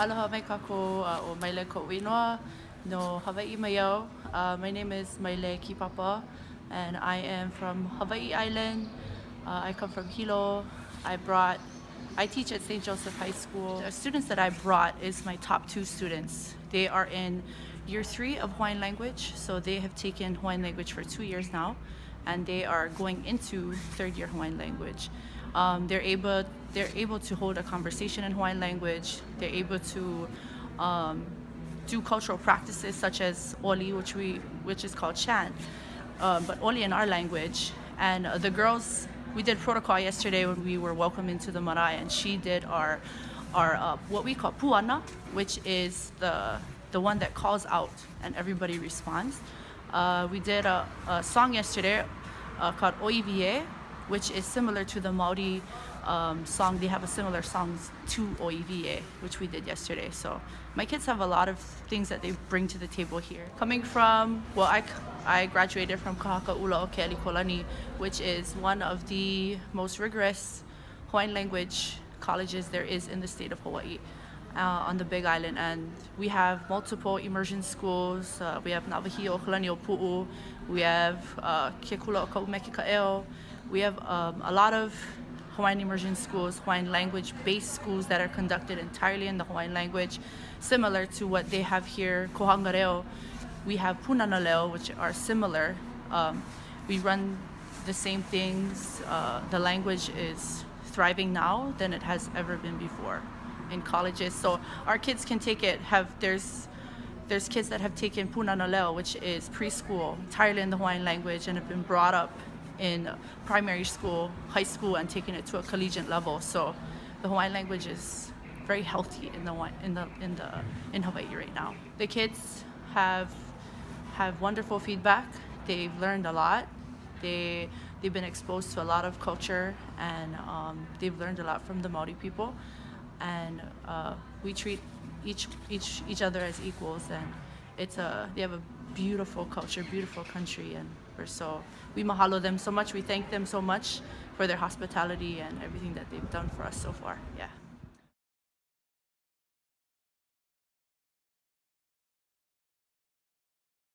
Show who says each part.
Speaker 1: Aloha mai kako o Maile Kipapa no Hawaii Mayau. My name is Maile Kipapa and I am from Hawaii Island. I come from Hilo. I teach at St. Joseph High School. The students that I brought is my top 2 students. They are in year 3 of Hawaiian language, so they have taken Hawaiian language for 2 years now, and they are going into 3rd year Hawaiian language. They're able to hold a conversation in Hawaiian language. They're able to do cultural practices such as oli, which is called chant, but oli in our language. And the girls, we did protocol yesterday when we were welcome into the marae, and she did our what we call puana, which is the one that calls out and everybody responds. We did a song yesterday called Oivie, which is similar to the Māori song. They have a similar song to Oivie, which we did yesterday. So my kids have a lot of things that they bring to the table here. Coming from, well, I graduated from Kahakaula o Kealikolani, which is one of the most rigorous Hawaiian language colleges there is in the state of Hawaii. On the Big Island, and we have multiple immersion schools. We have Navahi o Kalani o Pu'u, we have Kekula o Kaumeki Ka'eo. We have a lot of Hawaiian immersion schools, Hawaiian language based schools that are conducted entirely in the Hawaiian language, similar to what they have here. Kohangareo, we have Punanaleo, which are similar. We run the same things. The language is thriving now than it has ever been before in colleges, so our kids can take it. There's kids that have taken Punanaleo, which is preschool, entirely in the Hawaiian language, and have been brought up in primary school, high school, and taken it to a collegiate level. So the Hawaiian language is very healthy in Hawaii right now. The kids have wonderful feedback. They've learned a lot. They've been exposed to a lot of culture, and they've learned a lot from the Māori people. And we treat each other as equals, and they have a beautiful culture, beautiful country, and we mahalo them so much. We thank them so much for their hospitality and everything that they've done for us so far. Yeah.